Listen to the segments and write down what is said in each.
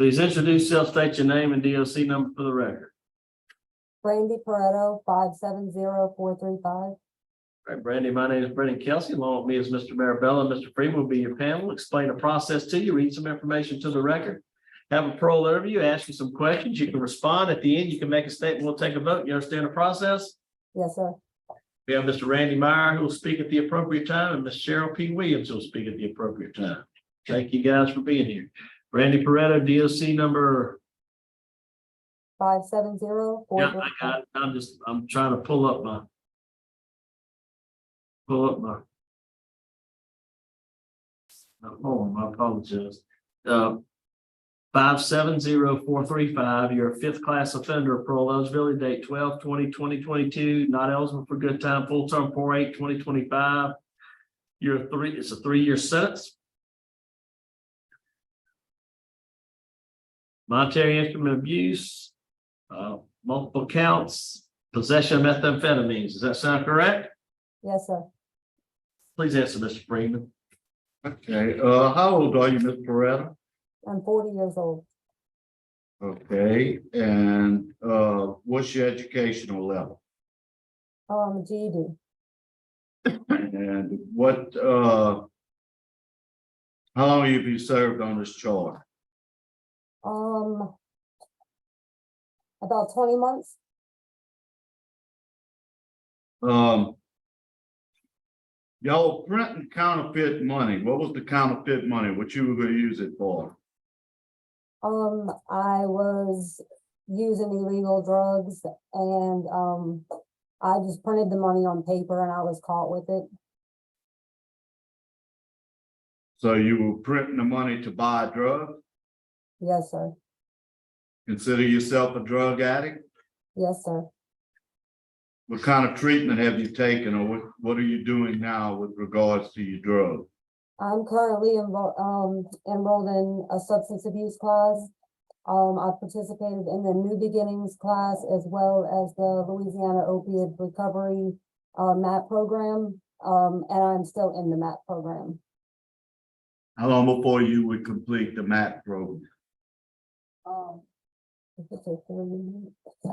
Please introduce yourself, state your name and DOC number for the record. Brandi Porretto, 570-435. All right, Brandi, my name is Brendan Kelsey. Along with me is Mr. Marabella and Mr. Freeman will be your panel. Explain the process to you, read some information to the record. Have a parole interview, ask you some questions. You can respond. At the end, you can make a statement. We'll take a vote. You understand the process? Yes, sir. We have Mr. Randy Meyer who will speak at the appropriate time, and Ms. Cheryl P. Williams who will speak at the appropriate time. Thank you guys for being here. Brandi Porretto, DOC number. 570-435. Yeah, I got it. I'm trying to pull up my. Oh, I apologize. 570-435. You're a fifth class offender. Parole eligibility date 12/20/2022. Not eligible for good time. Full term 4/8/2025. It's a 3-year sentence. Monetary instrument abuse, multiple counts, possession of methamphetamines. Does that sound correct? Yes, sir. Please answer, Mr. Freeman. Okay, how old are you, Ms. Porretto? I'm 40 years old. Okay, and what's your educational level? GED. And what how long have you served on this charge? About 20 months. Y'all printing counterfeit money. What was the counterfeit money? What you were gonna use it for? I was using illegal drugs and I just printed the money on paper and I was caught with it. So you were printing the money to buy drugs? Yes, sir. Consider yourself a drug addict? Yes, sir. What kind of treatment have you taken, or what are you doing now with regards to your drugs? I'm currently enrolled in a substance abuse class. I participated in the New Beginnings class as well as the Louisiana Opiate Recovery MAP program, and I'm still in the MAP program. How long before you would complete the MAP program?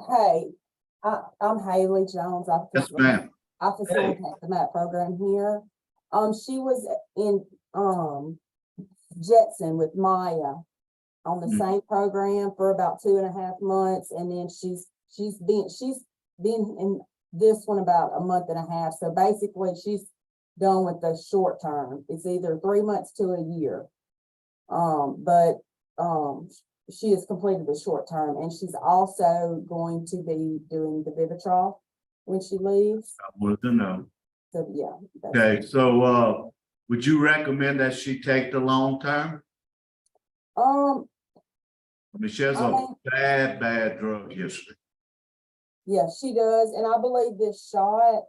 Hey, I'm Haley Jones. Yes, ma'am. I facilitate the MAP program here. She was in Jetson with Maya on the same program for about 2.5 months, and then she's been in this one about a month and a half. So basically, she's done with the short term. It's either 3 months to a year. She has completed the short term, and she's also going to be doing the Vivitrol when she leaves. I wanted to know. So yeah. Okay, so would you recommend that she take the long term? I mean, she has a bad drug history. Yeah, she does, and I believe this shot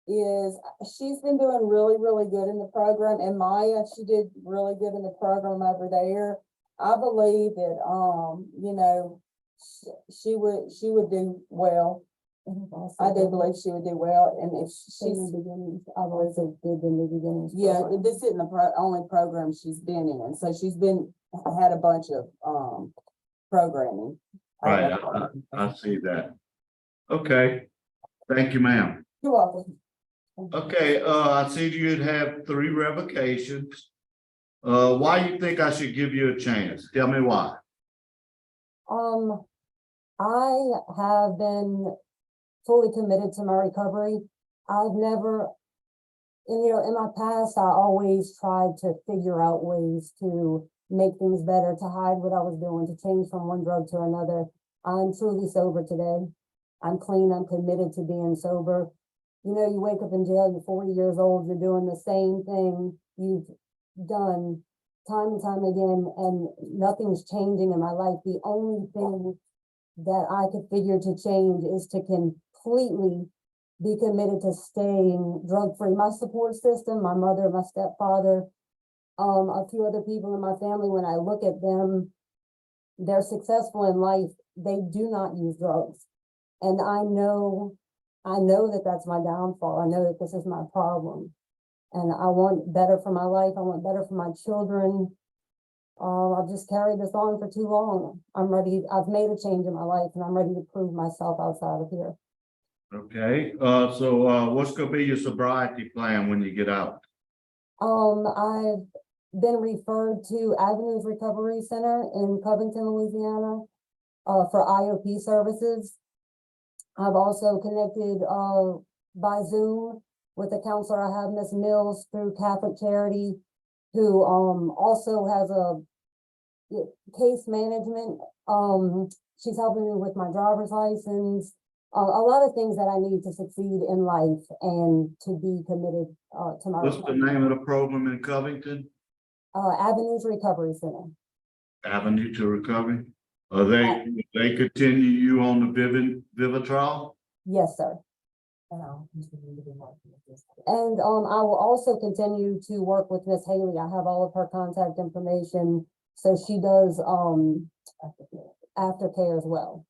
she's been doing really, really good in the program, and Maya, she did really good in the program over there. I believe that, you know, she would do well. I do believe she would do well, and if she's I believe they did in the beginning. yeah, this isn't the only program she's been in, so she's had a bunch of programming. Right, I see that. Okay, thank you, ma'am. You're welcome. Okay, I see you'd have 3 revocations. Why you think I should give you a chance? Tell me why. I have been fully committed to my recovery. I've never, and in my past, I always tried to figure out ways to make things better, to hide what I was doing, to change from one drug to another. I'm truly sober today. I'm clean. I'm committed to being sober. You know, you wake up in jail, you're 40 years old, you're doing the same thing you've done time and time again, and nothing's changing in my life. The only thing that I could figure to change is to completely be committed to staying drug-free. My support system, my mother, my stepfather, a few other people in my family, when I look at them, they're successful in life. They do not use drugs. And I know that that's my downfall. I know that this is my problem. And I want better for my life. I want better for my children. I've just carried this on for too long. I'm ready. I've made a change in my life and I'm ready to prove myself outside of here. Okay, what's gonna be your sobriety plan when you get out? I've been referred to Avenues Recovery Center in Covington, Louisiana, for IOP services. I've also connected, by Zoom with a counselor I have, Miss Mills, through Catholic Charity, who, also has a case management. She's helping me with my driver's license, a lot of things that I need to succeed in life and to be committed, to my What's the name of the program in Covington? Avenues Recovery Center. Avenue to Recovery? Are they continue you on the Vivitrol? Yes, sir. And I will also continue to work with Miss Haley. I have all of her contact information. So she does aftercare as well.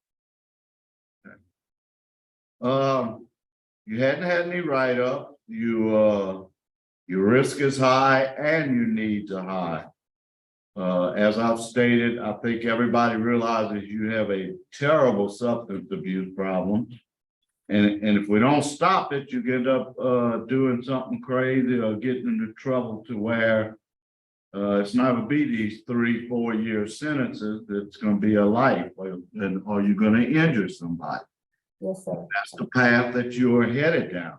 You hadn't had any write-up, your risk is high and your needs are high. As I've stated, I think everybody realizes you have a terrible substance abuse problem. And if we don't stop it, you get up doing something crazy or getting into trouble to where it's not gonna be these 3-4 year sentences, it's gonna be a life, or you're gonna injure somebody. Yes, sir. That's the path that you are headed down.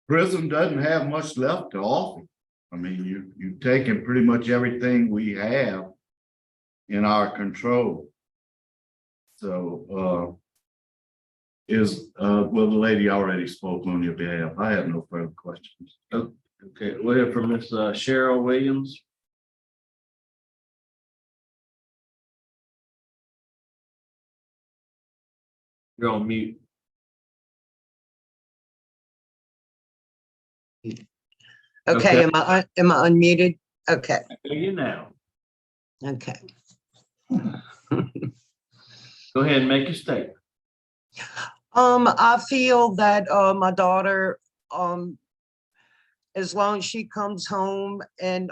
Prison doesn't have much left to offer. I mean, you've taken pretty much everything we have in our control. So, well, the lady already spoke on your behalf. I have no further questions. Okay, we'll hear from Miss Cheryl Williams. You're on mute. Okay, am I unmuted? Okay, I hear you now. okay. Go ahead and make your statement. I feel that my daughter, as long as she comes home and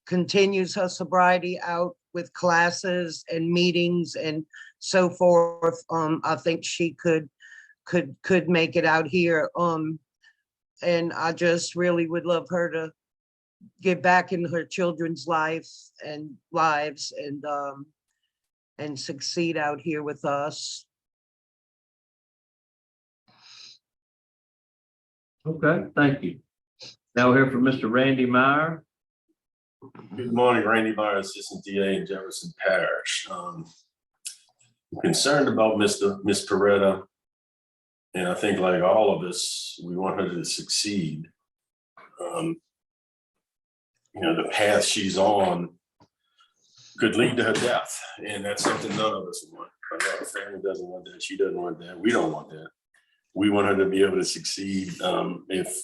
continues her sobriety out with classes and meetings and so forth, I think she could make it out here. And I just really would love her to get back in her children's life and lives and succeed out here with us. Okay, thank you. Now we'll hear from Mr. Randy Meyer. Good morning, Randy Meyer, Assistant DA in Jefferson Parish. I'm concerned about Miss Porretto, and I think like all of us, we want her to succeed. The path she's on could lead to her death, and that's something none of us want. Her family doesn't want that. She doesn't want that. We don't want that. We want her to be able to succeed. If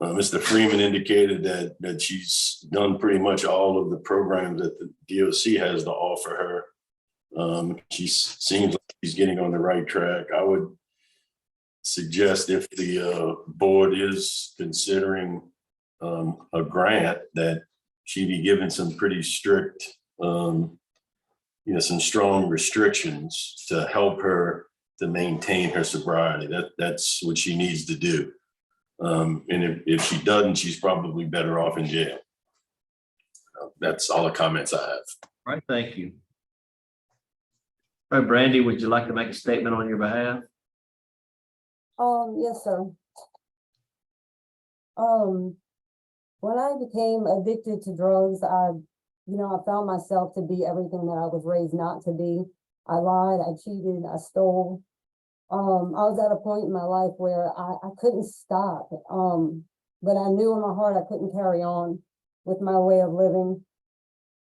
Mr. Freeman indicated that she's done pretty much all of the programs that the DOC has to offer her, she seems like she's getting on the right track. I would suggest if the board is considering a grant, that she be given some pretty strict, some strong restrictions to help her to maintain her sobriety. That's what she needs to do. And if she doesn't, she's probably better off in jail. That's all the comments I have. All right, thank you. All right, Brandi, would you like to make a statement on your behalf? Yes, sir. When I became addicted to drugs, I found myself to be everything that I was raised not to be. I lied, I cheated, I stole. I was at a point in my life where I couldn't stop. But I knew in my heart I couldn't carry on with my way of living.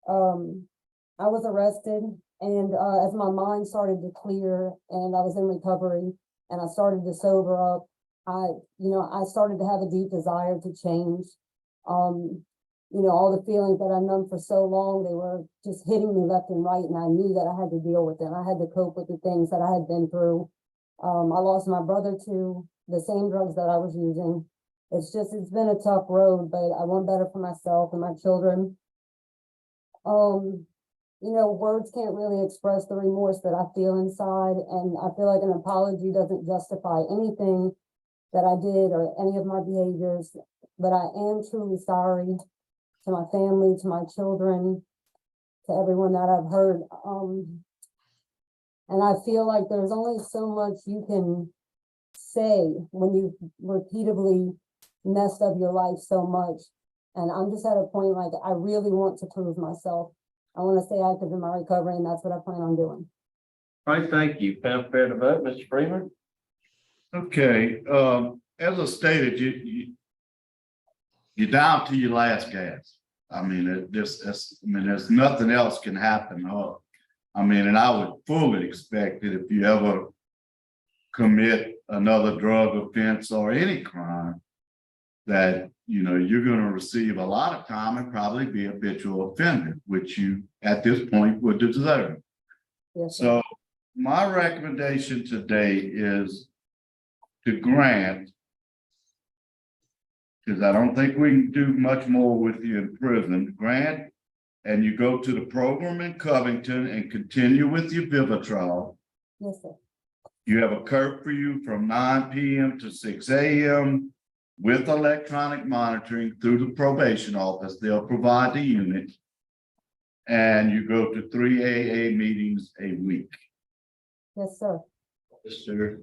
I was arrested, and as my mind started to clear and I was in recovery and I started to sober up, I started to have a deep desire to change. All the feelings that I numbed for so long, they were just hitting me left and right, and I knew that I had to deal with them. I had to cope with the things that I had been through. I lost my brother to the same drugs that I was using. it's been a tough road, but I want better for myself and my children. Words can't really express the remorse that I feel inside, and I feel like an apology doesn't justify anything that I did or any of my behaviors, but I am truly sorry to my family, to my children, to everyone that I've hurt. And I feel like there's only so much you can say when you've repeatedly messed up your life so much. And I'm just at a point, like, I really want to prove myself. I want to stay active in my recovery, and that's what I plan on doing. All right, thank you. Found fair to vote, Mr. Freeman. Okay, as I stated, you're down to your last gas. I mean, there's nothing else can happen. And I would fully expect that if you ever commit another drug offense or any crime, that, you're gonna receive a lot of time and probably be a habitual offender, which you, at this point, would deserve. Yes, sir. So my recommendation today is to grant, because I don't think we can do much more with you in prison, grant, and you go to the program in Covington and continue with your Vivitrol. Yes, sir. You have a curfew from 9 p.m. to 6 a.m. with electronic monitoring through the probation office. They'll provide the unit. And you go to 3 AA meetings a week. Yes, sir. Mr.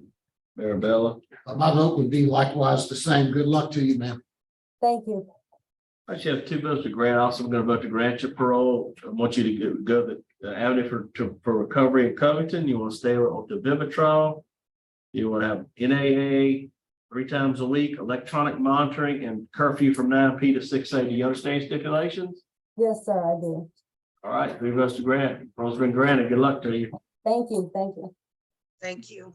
Marabella. My vote would be likewise the same. Good luck to you, ma'am. Thank you. I should have two votes to grant. Also, I'm going to vote to grant your parole. I want you to go the avenue for recovery in Covington. You want to stay on the Vivitrol. You want to have NAA 3 times a week, electronic monitoring, and curfew from 9 p to 6 a. Do you understand stipulations? Yes, sir, I do. All right, 3 votes to grant. Parole's been granted. Good luck to you. Thank you. Thank you. Thank you.